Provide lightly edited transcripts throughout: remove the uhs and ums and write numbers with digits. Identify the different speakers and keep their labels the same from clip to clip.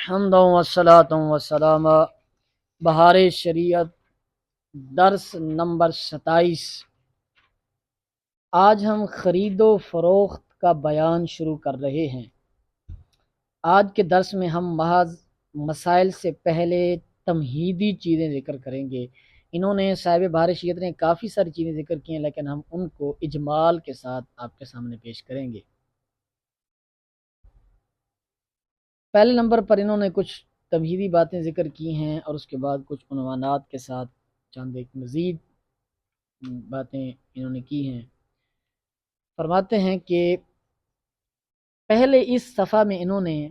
Speaker 1: حمد والصلاۃ والسلام بہار شریعت درس نمبر 27۔ آج ہم خرید و فروخت کا بیان شروع کر رہے ہیں۔ آج کے درس میں ہم محض مسائل سے پہلے تمہیدی چیزیں ذکر کریں گے۔ انہوں نے صاحب بہار شریعت نے کافی ساری چیزیں ذکر کی ہیں، لیکن ہم ان کو اجمال کے ساتھ آپ کے سامنے پیش کریں گے۔ پہلے نمبر پر انہوں نے کچھ تمہیدی باتیں ذکر کی ہیں اور اس کے بعد کچھ عنوانات کے ساتھ چند ایک مزید باتیں انہوں نے کی ہیں۔ فرماتے ہیں کہ پہلے اس صفحہ میں انہوں نے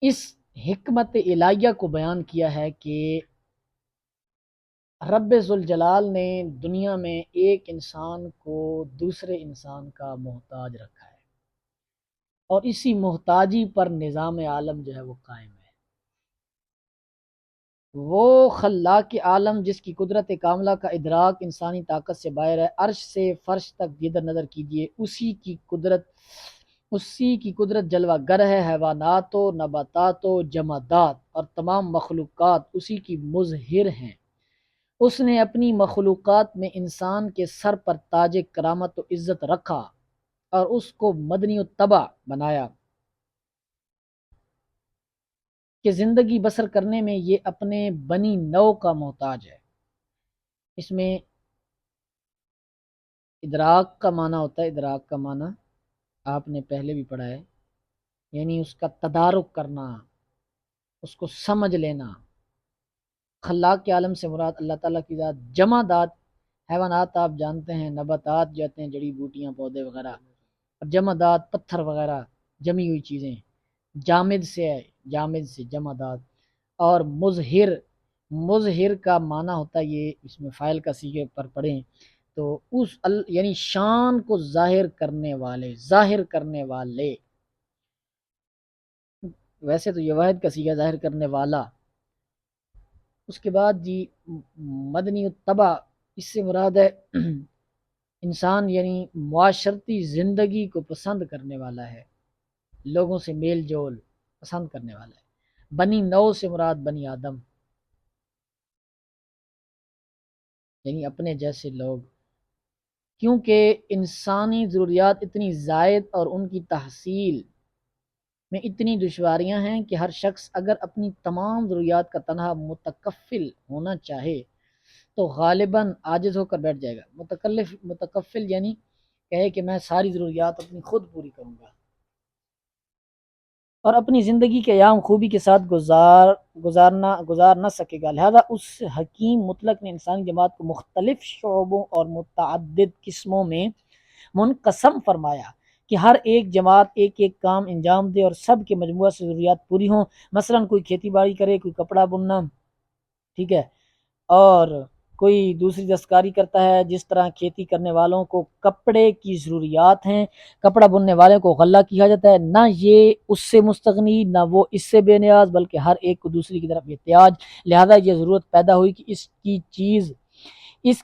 Speaker 1: اس حکمت الہیہ کو بیان کیا ہے کہ رب ذوالجلال نے دنیا میں ایک انسان کو دوسرے انسان کا محتاج رکھا ہے، اور اسی محتاجی پر نظام عالم جو ہے وہ قائم ہے۔ وہ خلاق عالم جس کی قدرت کاملہ کا ادراک انسانی طاقت سے باہر ہے، عرش سے فرش تک جدھر نظر کیجیے اسی کی قدرت جلوہ گر ہے۔ حیوانات و نباتات و جمادات اور تمام مخلوقات اسی کی مظہر ہیں۔ اس نے اپنی مخلوقات میں انسان کے سر پر تاج کرامت و عزت رکھا اور اس کو مدنی و تبع بنایا کہ زندگی بسر کرنے میں یہ اپنے بنی نو کا محتاج ہے۔ اس میں ادراک کا معنی ہوتا ہے، ادراک کا معنی آپ نے پہلے بھی پڑھا ہے، یعنی اس کا تدارک کرنا، اس کو سمجھ لینا۔ خلاق کے عالم سے مراد اللہ تعالیٰ کی ذات۔ جمادات حیوانات آپ جانتے ہیں، نباتات جاتے ہیں جڑی بوٹیاں پودے وغیرہ، اور جمادات پتھر وغیرہ جمی ہوئی چیزیں۔ جامد سے ہے، جامد سے جمادات۔ اور مظہر کا معنی ہوتا ہے، یہ اس میں فاعل کا صیغے پر پڑھیں تو یعنی شان کو ظاہر کرنے والے، ویسے تو یہ واحد کا صیغہ ظاہر کرنے والا۔ اس کے بعد جی مدنی الطبع، اس سے مراد ہے انسان یعنی معاشرتی زندگی کو پسند کرنے والا ہے، لوگوں سے میل جول پسند کرنے والا ہے۔ بنی نو سے مراد بنی آدم، یعنی اپنے جیسے لوگ، کیونکہ انسانی ضروریات اتنی زائد اور ان کی تحصیل میں اتنی دشواریاں ہیں کہ ہر شخص اگر اپنی تمام ضروریات کا تنہا متکفل ہونا چاہے تو غالباً عاجز ہو کر بیٹھ جائے گا۔ متکفل یعنی کہے کہ میں ساری ضروریات اپنی خود پوری کروں گا اور اپنی زندگی کے ایام خوبی کے ساتھ گزار نہ سکے گا۔ لہذا اس حکیم مطلق نے انسانی جماعت کو مختلف شعبوں اور متعدد قسموں میں منقسم فرمایا کہ ہر ایک جماعت ایک ایک کام انجام دے اور سب کے مجموعہ سے ضروریات پوری ہوں۔ مثلا کوئی کھیتی باڑی کرے، کوئی کپڑا بننا، ٹھیک ہے، اور کوئی دوسری دستکاری کرتا ہے۔ جس طرح کھیتی کرنے والوں کو کپڑے کی ضروریات ہیں، کپڑا بننے والوں کو غلہ کیا جاتا ہے، نہ یہ اس سے مستغنی نہ وہ اس سے بے نیاز، بلکہ ہر ایک کو دوسری کی طرف احتیاج۔ لہذا یہ ضرورت پیدا ہوئی کہ اس کی چیز اس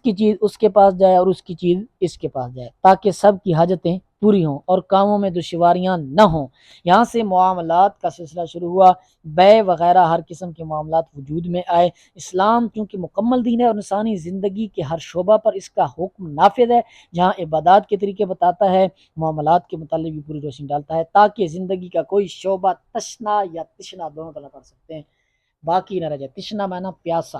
Speaker 1: کے پاس جائے اور اس کی چیز اس کے پاس جائے، تاکہ سب کی حاجتیں پوری ہوں اور کاموں میں دشواریاں نہ ہوں۔ یہاں سے معاملات کا سلسلہ شروع ہوا، بیع وغیرہ ہر قسم کے معاملات وجود میں آئے۔ اسلام چونکہ مکمل دین ہے اور انسانی زندگی کے ہر شعبہ پر اس کا حکم نافذ ہے، جہاں عبادات کے طریقے بتاتا ہے، معاملات کے متعلق بھی پوری روشنی ڈالتا ہے، تاکہ زندگی کا کوئی شعبہ تشنا یا تشنا دونوں طرح پڑھ سکتے ہیں باقی نہ رہ جائے۔ تشنا معنی پیاسا،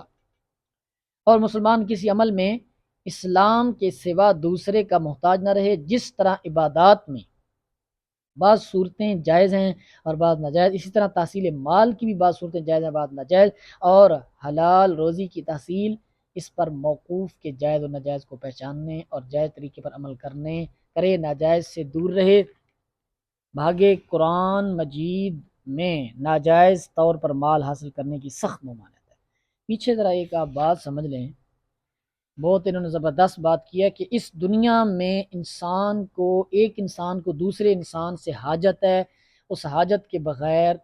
Speaker 1: اور مسلمان کسی عمل میں اسلام کے سوا دوسرے کا محتاج نہ رہے۔ جس طرح عبادات میں بعض صورتیں جائز ہیں اور بعض ناجائز، اسی طرح تحصیل مال کی بھی بعض صورتیں جائز ہیں بعض ناجائز، اور حلال روزی کی تحصیل اس پر موقوف کے جائز و ناجائز کو پہچاننے اور جائز طریقے پر عمل کرے، ناجائز سے دور رہے۔ بھاگے قرآن مجید میں ناجائز طور پر مال حاصل کرنے کی سخت ممانعت ہے۔ پیچھے ذرا ایک آپ بات سمجھ لیں، بہت انہوں نے زبردست بات کی ہے کہ اس دنیا میں ایک انسان کو دوسرے انسان سے حاجت ہے، اس حاجت کے بغیر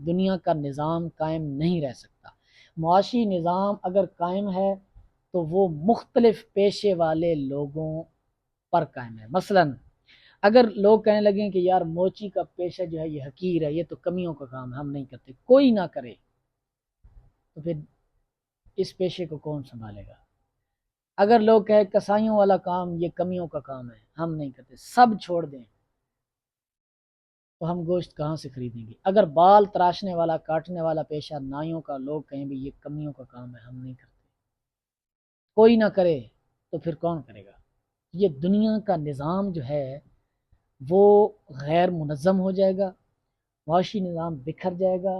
Speaker 1: دنیا کا نظام قائم نہیں رہ سکتا۔ معاشی نظام اگر قائم ہے تو وہ مختلف پیشے والے لوگوں پر قائم ہے۔ مثلا اگر لوگ کہنے لگیں کہ یار موچی کا پیشہ جو ہے یہ حقیر ہے، یہ تو کمیوں کا کام ہے، ہم نہیں کرتے، کوئی نہ کرے، تو پھر اس پیشے کو کون سنبھالے گا؟ اگر لوگ کہیں کسائیوں والا کام یہ کمیوں کا کام ہے، ہم نہیں کرتے، سب چھوڑ دیں، تو ہم گوشت کہاں سے خریدیں گے؟ اگر بال تراشنے والا کاٹنے والا پیشہ نائیوں کا لوگ کہیں بھی یہ کمیوں کا کام ہے، ہم نہیں کرتے، کوئی نہ کرے، تو پھر کون کرے گا؟ یہ دنیا کا نظام جو ہے وہ غیر منظم ہو جائے گا، معاشی نظام بکھر جائے گا،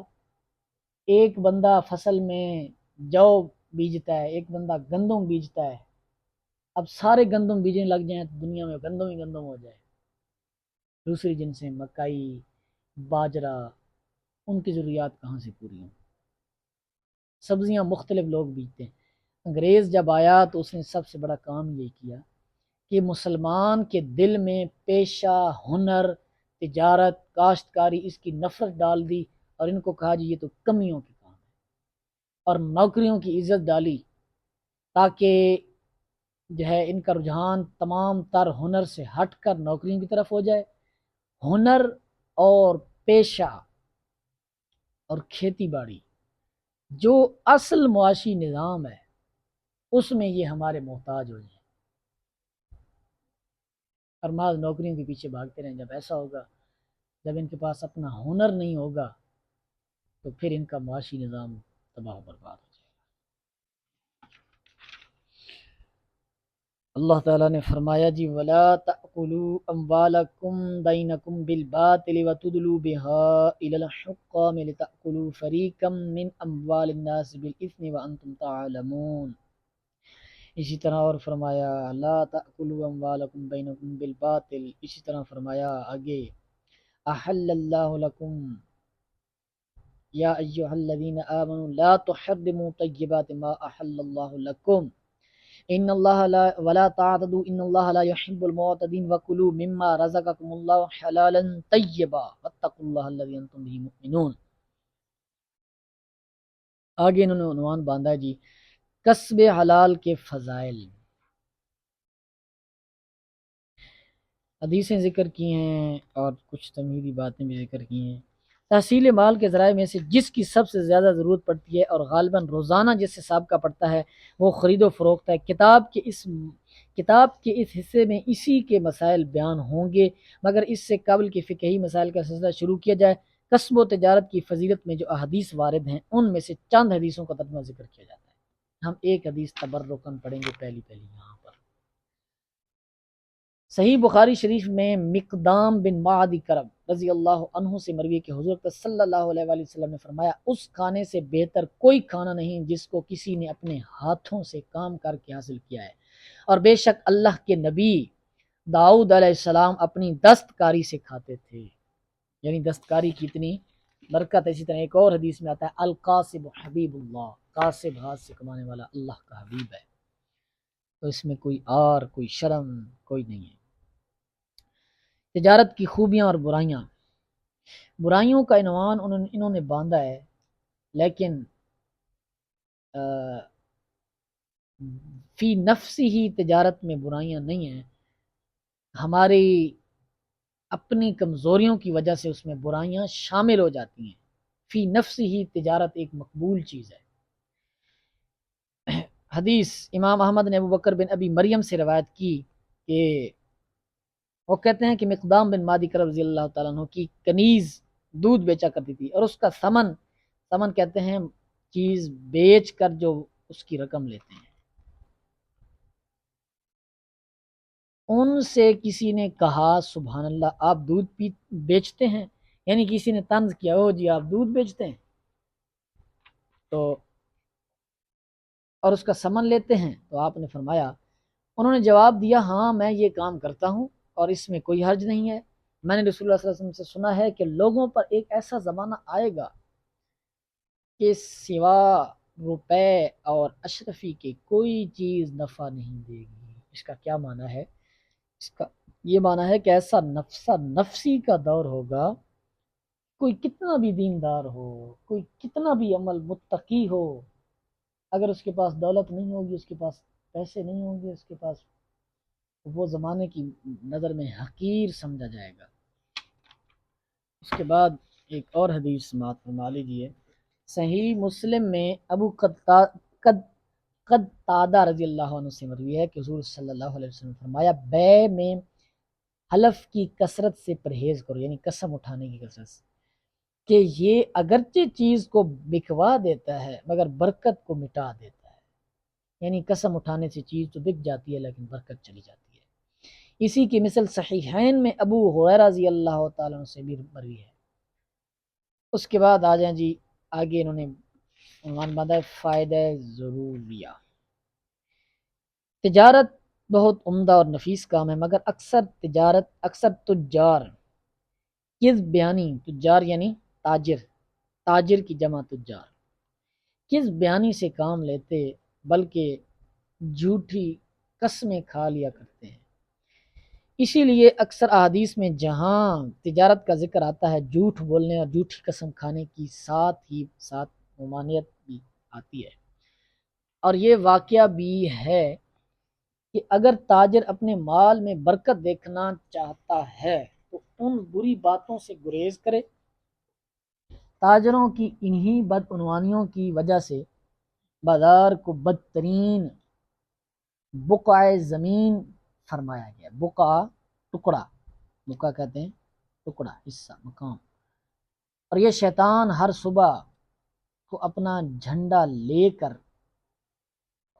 Speaker 1: ایک بندہ فصل میں جو بیجتا ہے، ایک بندہ گندم بیجتا ہے، اب سارے گندم بیجنے لگ جائیں تو دنیا میں گندم ہی گندم ہو جائے، دوسری جنسیں مکئی، باجرہ، ان کی ضروریات کہاں سے پوری ہوں؟ سبزیاں مختلف لوگ بیجتے ہیں۔ انگریز جب آیا تو اس نے سب سے بڑا کام یہ کیا کہ مسلمان کے دل میں پیشہ، ہنر، تجارت، کاشتکاری، اس کی نفرت ڈال دی، اور ان کو کہا جی یہ تو کمیوں کے کام ہے، اور نوکریوں کی عزت ڈالی تاکہ جو ہے ان کا رجحان تمام تر ہنر سے ہٹ کر نوکریوں کی طرف ہو جائے۔ ہنر اور پیشہ اور کھیتی باڑی جو اصل معاشی نظام ہے اس میں یہ ہمارے محتاج ہو جائیں، اور بعض نوکریوں کے پیچھے بھاگتے رہیں۔ جب ایسا ہوگا، جب ان کے پاس اپنا ہنر نہیں ہوگا، تو پھر ان کا معاشی نظام تباہ و برباد ہو جائے گا۔ اللہ تعالیٰ نے فرمایا جی وَلَا تَأْكُلُوا أَمْوَالَكُمْ بَيْنَكُمْ بِالْبَاطِلِ وَتُدْلُوا بِهَا إِلَى الْحُكَّامِ لِتَأْكُلُوا فَرِيقًا مِّنْ أَمْوَالِ النَّاسِ بِالْإِثْمِ وَأَنْتُمْ تَعْلَمُونَ۔ اسی طرح اور فرمایا لا تأکلوا اموالکم بینکم بالباطل، اسی طرح فرمایا آگے احل اللہ لکم یا ایہا الذین آمنوا لا تحرموا طیبات ما احل اللہ لکم ان اللہ لا ولا تعتدوا ان اللہ لا يحب المعتدین وکلوا مما رزقکم اللہ حلالا طیبا واتقوا اللہ الذی انتم به مؤمنون۔ آگے انہوں نے عنوان باندھا جی کسب حلال کے فضائل، حدیثیں ذکر کی ہیں اور کچھ تمہیدی باتیں بھی ذکر کی ہیں۔ تحصیل مال کے ذرائع میں سے جس کی سب سے زیادہ ضرورت پڑتی ہے اور غالباً روزانہ جس سے سابقہ پڑتا ہے وہ خرید و فروخت ہے۔ کتاب کے اس حصے میں اسی کے مسائل بیان ہوں گے، مگر اس سے قبل کے فقہی مسائل کا سلسلہ شروع کیا جائے۔ کسب و تجارت کی فضیلت میں جو احادیث وارد ہیں ان میں سے چند حدیثوں کا ترجمہ ذکر کیا جاتا ہے۔ ہم ایک حدیث تبرکاً پڑھیں گے پہلی یہاں پر۔ صحیح بخاری شریف میں مقدام بن معدی کرب رضی اللہ عنہ سے مروی کہ حضور صلی اللہ علیہ وآلہ وسلم نے فرمایا اس کھانے سے بہتر کوئی کھانا نہیں جس کو کسی نے اپنے ہاتھوں سے کام کر کے حاصل کیا ہے، اور بے شک اللہ کے نبی داؤد علیہ السلام اپنی دستکاری سے کھاتے تھے، یعنی دستکاری کی اتنی برکت ہے۔ اسی طرح ایک اور حدیث میں آتا ہے القاسب حبیب اللہ، قاسب ہاتھ سے کمانے والا اللہ کا حبیب ہے، تو اس میں کوئی آر، کوئی شرم کوئی نہیں ہے۔ تجارت کی خوبیاں اور برائیاں، برائیوں کا عنوان انہوں نے باندھا ہے، لیکن فی نفسی ہی تجارت میں برائیاں نہیں ہیں، ہماری اپنی کمزوریوں کی وجہ سے اس میں برائیاں شامل ہو جاتی ہیں۔ فی نفسی ہی تجارت ایک مقبول چیز ہے۔ حدیث امام احمد نے ابو بکر بن ابی مریم سے روایت کی کہ وہ کہتے ہیں کہ مقدام بن مادی کرب رضی اللہ تعالیٰ عنہ کی کنیز دودھ بیچا کرتی تھی، اور اس کا ثمن کہتے ہیں چیز بیچ کر جو اس کی رقم لیتے ہیں۔ ان سے کسی نے کہا سبحان اللہ آپ دودھ بیچتے ہیں، یعنی کسی نے طنز کیا او جی آپ دودھ بیچتے ہیں تو اور اس کا ثمن لیتے ہیں؟ تو آپ نے فرمایا، انہوں نے جواب دیا ہاں میں یہ کام کرتا ہوں اور اس میں کوئی حرج نہیں ہے، میں نے رسول اللہ صلی اللہ علیہ وسلم سے سنا ہے کہ لوگوں پر ایک ایسا زمانہ آئے گا کہ سوا روپے اور اشرفی کے کوئی چیز نفع نہیں دے گی۔ اس کا کیا معنی ہے؟ اس کا یہ معنی ہے کہ ایسا نفسی کا دور ہوگا، کوئی کتنا بھی دیندار ہو، کوئی کتنا بھی عمل متقی ہو، اگر اس کے پاس دولت نہیں ہوگی، اس کے پاس پیسے نہیں ہوں گے، اس کے پاس وہ زمانے کی نظر میں حقیر سمجھا جائے گا۔ اس کے بعد ایک اور حدیث سماعت فرما لیجیے۔ صحیح مسلم میں ابو قتادہ رضی اللہ عنہ سے مروی ہے کہ حضور صلی اللہ علیہ وسلم نے فرمایا بے میں حلف کی کثرت سے پرہیز کرو، یعنی قسم اٹھانے کی کثرت سے، کہ یہ اگرچہ چیز کو بکوا دیتا ہے مگر برکت کو مٹا دیتا ہے، یعنی قسم اٹھانے سے چیز تو بک جاتی ہے لیکن برکت چلی جاتی ہے۔ اسی کی مثل صحیحین میں ابو ہریرہ رضی اللہ تعالیٰ عنہ سے بھی مروی ہے۔ اس کے بعد آ جائیں جی آگے، انہوں نے عنوان باندھا ہے فائدہ ضروریہ۔ تجارت بہت عمدہ اور نفیس کام ہے، مگر اکثر تجار کس بیانی، تجار یعنی تاجر، تاجر کی جمع تجار، کس بیانی سے کام لیتے بلکہ جھوٹی قسمیں کھا لیا کرتے ہیں۔ اسی لیے اکثر احادیث میں جہاں تجارت کا ذکر آتا ہے جھوٹ بولنے اور جھوٹی قسم کھانے کی ساتھ ہی ساتھ ممانعت بھی آتی ہے۔ اور یہ واقعہ بھی ہے کہ اگر تاجر اپنے مال میں برکت دیکھنا چاہتا ہے تو ان بری باتوں سے گریز کرے۔ تاجروں کی انہی بدعنوانیوں کی وجہ سے بازار کو بدترین بقع زمین فرمایا گیا۔ بقع ٹکڑا، بقع کہتے ہیں ٹکڑا، حصہ، مقام۔ اور یہ شیطان ہر صبح کو اپنا جھنڈا لے کر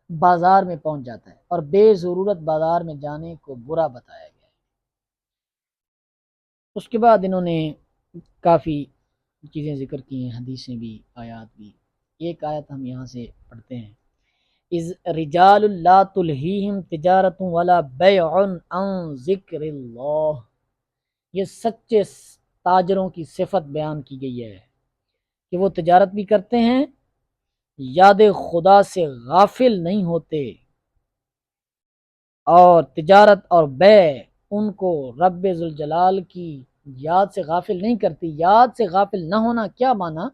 Speaker 1: بازار میں پہنچ جاتا ہے اور بے ضرورت بازار میں جانے کو برا بتایا گیا ہے۔ اس کے بعد انہوں نے کافی چیزیں ذکر کی ہیں، حدیثیں بھی، آیات بھی۔ ایک آیت ہم یہاں سے پڑھتے ہیں، اذ رجال لا تلہیہم تجارت ولا بیع عن ذکر اللہ۔ یہ سچے تاجروں کی صفت بیان کی گئی ہے کہ وہ تجارت بھی کرتے ہیں، یاد خدا سے غافل نہیں ہوتے، اور تجارت اور بیع ان کو رب ذوالجلال کی یاد سے غافل نہیں کرتی۔ یاد سے غافل نہ ہونا کیا معنی؟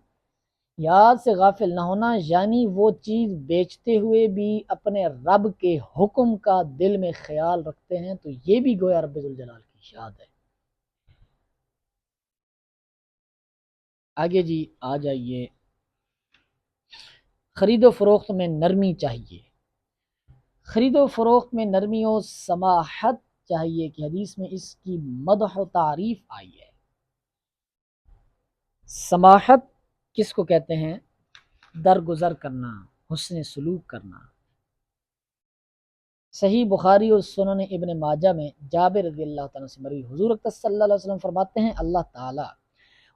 Speaker 1: یاد سے غافل نہ ہونا یعنی وہ چیز بیچتے ہوئے بھی اپنے رب کے حکم کا دل میں خیال رکھتے ہیں، تو یہ بھی گویا رب ذوالجلال کی یاد ہے۔ آگے جی آ جائیے، خرید و فروخت میں نرمی چاہیے۔ خرید و فروخت میں نرمی و سماحت چاہیے کہ حدیث میں اس کی مدح و تعریف آئی ہے۔ سماحت کس کو کہتے ہیں؟ درگزر کرنا، حسن سلوک کرنا۔ صحیح بخاری اور سنن ابن ماجہ میں جابر رضی اللہ تعالیٰ سے مروی، حضور اکرم صلی اللہ علیہ وسلم فرماتے ہیں اللہ تعالیٰ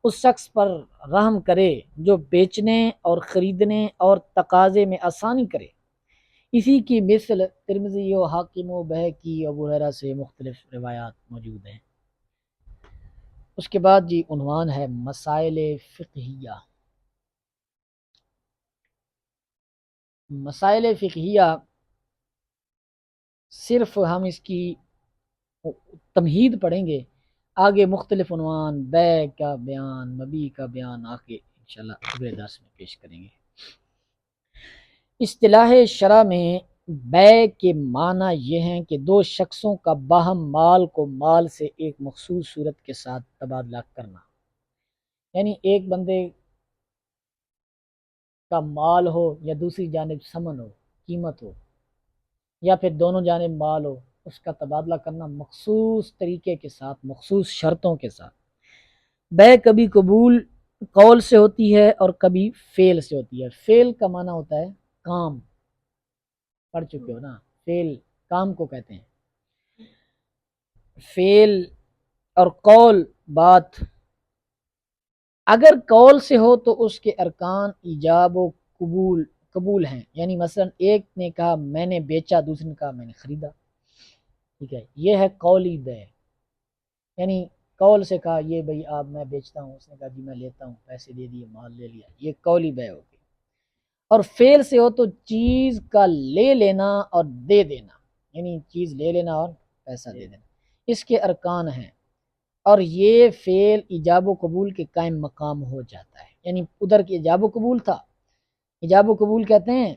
Speaker 1: اس شخص پر رحم کرے جو بیچنے اور خریدنے اور تقاضے میں آسانی کرے۔ اسی کی مثل ترمذی و حاکم و بہقی ابو ہریرہ سے مختلف روایات موجود ہیں۔ اس کے بعد جی عنوان ہے مسائل فقہیہ۔ مسائل فقہیہ صرف ہم اس کی تمہید پڑھیں گے، آگے مختلف عنوان بیع کا بیان، مبیع کا بیان آگے انشاءاللہ اگلے درس میں پیش کریں گے۔ اصطلاح شرع میں بیع کے معنی یہ ہیں کہ دو شخصوں کا باہم مال کو مال سے ایک مخصوص صورت کے ساتھ تبادلہ کرنا، یعنی ایک بندے کا مال ہو یا دوسری جانب ثمن ہو، قیمت ہو، یا پھر دونوں جانب مال ہو، اس کا تبادلہ کرنا مخصوص طریقے کے ساتھ، مخصوص شرطوں کے ساتھ۔ بیع کبھی قبول قول سے ہوتی ہے اور کبھی فعل سے ہوتی ہے۔ فعل کا معنی ہوتا ہے کام، پڑھ چکے ہو نا، فعل کام کو کہتے ہیں۔ فعل اور قول بات، اگر قول سے ہو تو اس کے ارکان ایجاب و قبول ہیں، یعنی مثلا ایک نے کہا میں نے بیچا، دوسرے نے کہا میں نے خریدا، ٹھیک ہے، یہ ہے قولی بیع، یعنی قول سے کہا یہ بھئی آپ میں بیچتا ہوں، اس نے کہا جی میں لیتا ہوں، پیسے دے دیے، مال لے لیا، یہ قولی بیع ہوگی۔ اور فعل سے ہو تو چیز کا لے لینا اور دے دینا، یعنی چیز لے لینا اور پیسہ دے دینا، اس کے ارکان ہیں، اور یہ فعل ایجاب و قبول کے قائم مقام ہو جاتا ہے۔ یعنی ادھر کی ایجاب و قبول تھا، ایجاب و قبول کہتے ہیں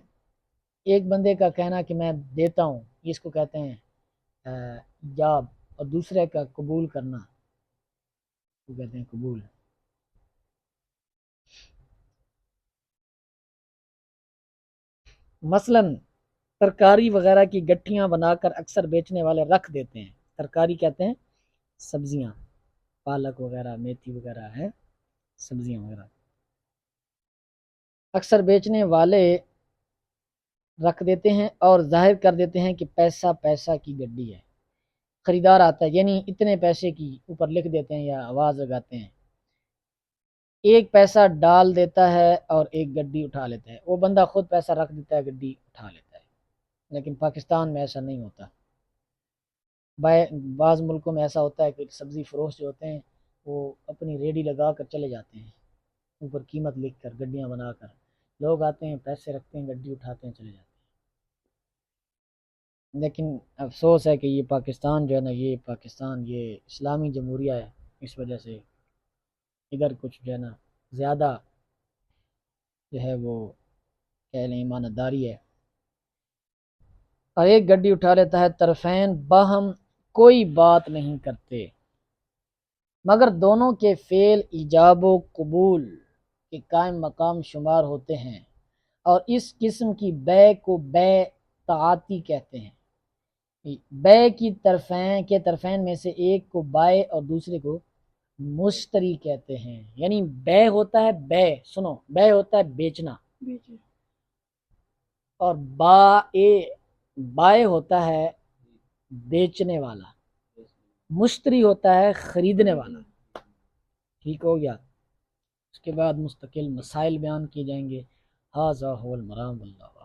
Speaker 1: ایک بندے کا کہنا کہ میں دیتا ہوں، اس کو کہتے ہیں ایجاب اور دوسرے کا قبول کرنا، وہ کہتے ہیں قبول۔ مثلا ترکاری وغیرہ کی گٹھیاں بنا کر اکثر بیچنے والے رکھ دیتے ہیں، ترکاری کہتے ہیں سبزیاں، پالک وغیرہ، میتھی وغیرہ ہے، سبزیاں وغیرہ اکثر بیچنے والے رکھ دیتے ہیں اور ظاہر کر دیتے ہیں کہ پیسہ پیسہ کی گڈی ہے، خریدار آتا ہے یعنی اتنے پیسے کی اوپر لکھ دیتے ہیں یا آواز لگاتے ہیں، ایک پیسہ ڈال دیتا ہے اور ایک گڈی اٹھا لیتا ہے، وہ بندہ خود پیسہ رکھ دیتا ہے، گڈی اٹھا لیتا ہے۔ لیکن پاکستان میں ایسا نہیں ہوتا، بعض ملکوں میں ایسا ہوتا ہے کہ سبزی فروش جو ہوتے ہیں وہ اپنی ریڈی لگا کر چلے جاتے ہیں، اوپر قیمت لکھ کر گڈیاں بنا کر، لوگ آتے ہیں پیسے رکھتے ہیں، گڈی اٹھاتے ہیں، چلے جاتے ہیں۔ لیکن افسوس ہے کہ یہ پاکستان جو ہے نا، یہ پاکستان یہ اسلامی جمہوریہ ہے، اس وجہ سے ادھر کچھ جو ہے نا زیادہ جو ہے وہ کہہ لیں ایمانداری ہے، اور ایک گڈی اٹھا لیتا ہے، طرفین باہم کوئی بات نہیں کرتے مگر دونوں کے فعل ایجاب و قبول کے قائم مقام شمار ہوتے ہیں، اور اس قسم کی بے کو بے تعاطی کہتے ہیں۔ بے کی طرفین میں سے ایک کو بائع اور دوسرے کو مشتری کہتے ہیں، یعنی بے ہوتا ہے، بے سنو، بے ہوتا ہے بیچنا، اور بائع ہوتا ہے بیچنے والا، مشتری ہوتا ہے خریدنے والا۔ ٹھیک ہو گیا؟ اس کے بعد مستقل مسائل بیان کیے جائیں گے۔ ھذا ھو المرام، اللہ